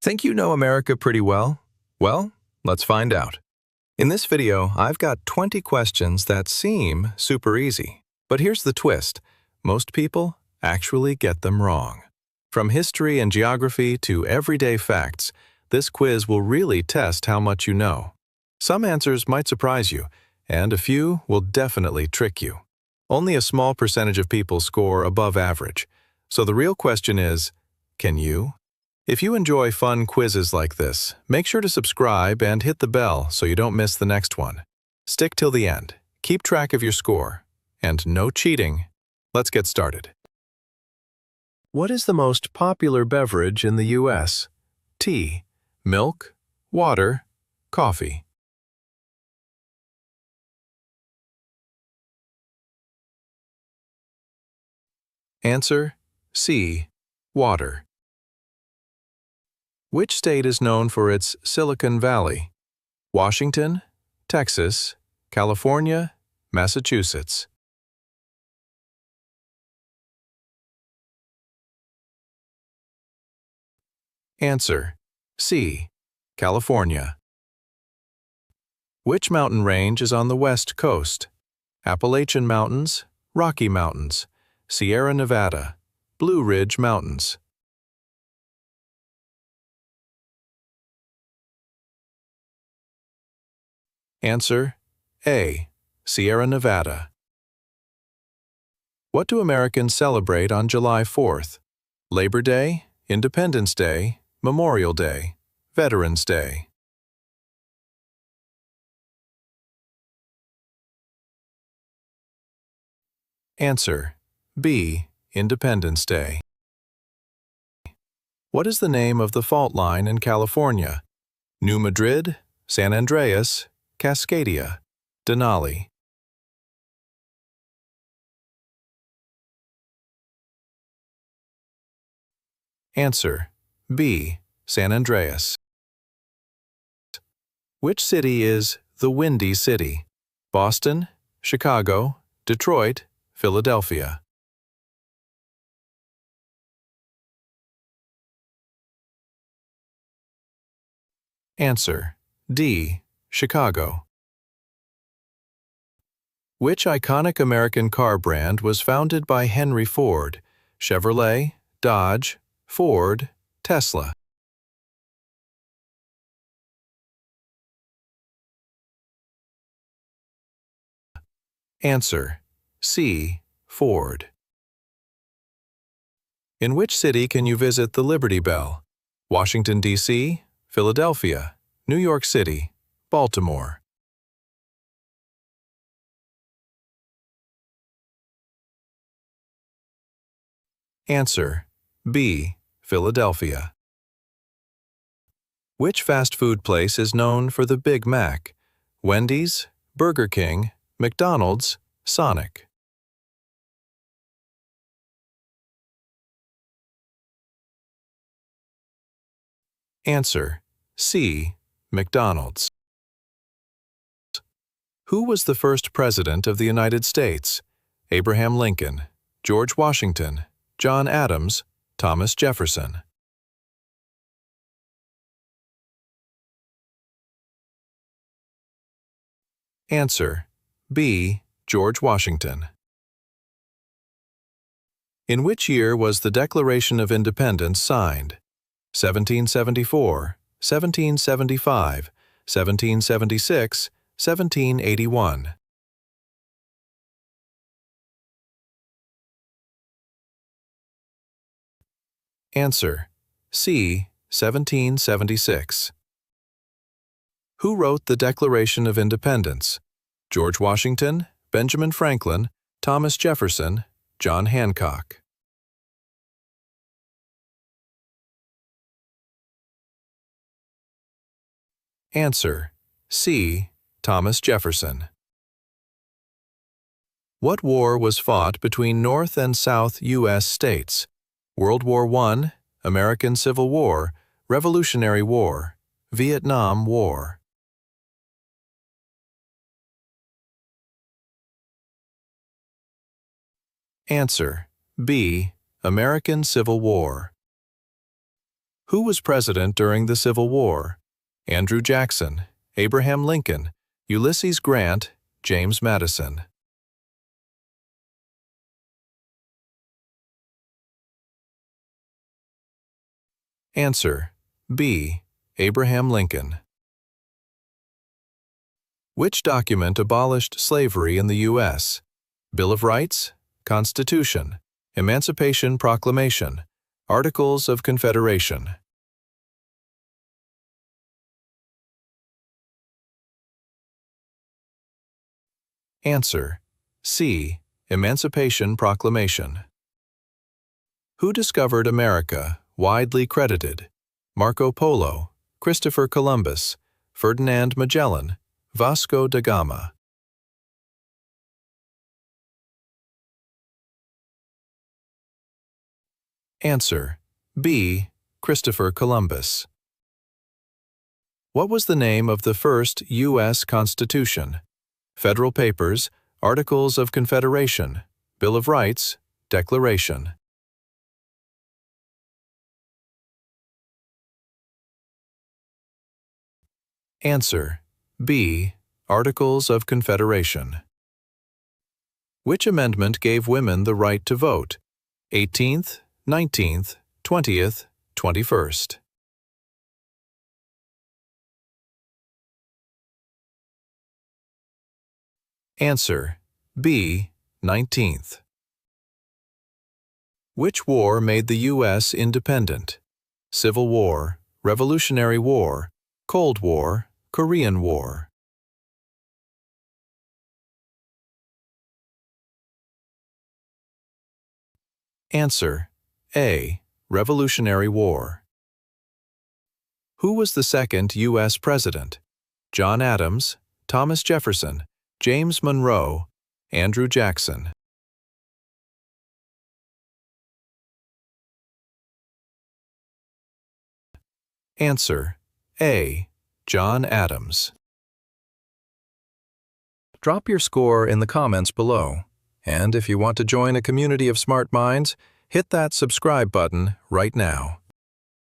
Think you know America pretty well? Well, let's find out. In this video, I've got 20 questions that seem super easy. But here's the twist. Most people actually get them wrong. From history and geography to everyday facts, this quiz will really test how much you know. Some answers might surprise you, and a few will definitely trick you. Only a small percentage of people score above average. So the real question is, can you? If you enjoy fun quizzes like this, make sure to subscribe and hit the bell so you don't miss the next one. Stick till the end, keep track of your score, and no cheating. Let's get started. What is the most popular beverage in the U.S.? Tea, milk, water, coffee. Answer C. Water. Which state is known for its Silicon Valley? Washington, Texas, California, Massachusetts. Answer C. California. Which mountain range is on the west coast? Appalachian Mountains, Rocky Mountains, Sierra Nevada, Blue Ridge Mountains. Answer A. Sierra Nevada. What do Americans celebrate on July 4th? Labor Day, Independence Day, Memorial Day, Veterans Day. Answer B. Independence Day. What is the name of the fault line in California? New Madrid, San Andreas, Cascadia, Denali. Answer B. San Andreas. Which city is the Windy City? Boston, Chicago, Detroit, Philadelphia. Answer D. Chicago. Which iconic American car brand was founded by Henry Ford? Chevrolet, Dodge, Ford, Tesla. Answer C. Ford. In which city can you visit the Liberty Bell? Washington, D.C., Philadelphia, New York City, Baltimore. Answer B. Philadelphia. Which fast food place is known for the Big Mac? Wendy's, Burger King, McDonald's, Sonic. Answer C. McDonald's. Who was the first president of the United States? Abraham Lincoln, George Washington, John Adams, Thomas Jefferson. Answer B. George Washington. In which year was the Declaration of Independence signed? 1774, 1775, 1776, 1781. Answer C. 1776. Who wrote the Declaration of Independence? George Washington, Benjamin Franklin, Thomas Jefferson, John Hancock. Answer C. Thomas Jefferson. What war was fought between North and South U.S. states? World War I, American Civil War, Revolutionary War, Vietnam War. Answer B. American Civil War. Who was president during the Civil War? Andrew Jackson, Abraham Lincoln, Ulysses Grant, James Madison. Answer: B. Abraham Lincoln. Which document abolished slavery in the U.S.? Bill of Rights, Constitution, Emancipation Proclamation, Articles of Confederation. Answer: C. Emancipation Proclamation. Who discovered America, widely credited? Marco Polo, Christopher Columbus, Ferdinand Magellan, Vasco da Gama. Answer: B. Christopher Columbus. What was the name of the first U.S. Constitution? Federal Papers, Articles of Confederation, Bill of Rights, Declaration. Answer: B. Articles of Confederation. Which amendment gave women the right to vote? 18th, 19th, 20th, 21st. Answer: B. 19th. Which war made the U.S. independent? Civil War, Revolutionary War, Cold War, Korean War. Answer: A. Revolutionary War. Who was the second U.S. President? John Adams, Thomas Jefferson, James Monroe, Andrew Jackson. Answer: A. John Adams. Drop your score in the comments below. And if you want to join a community of smart minds, hit that subscribe button right now.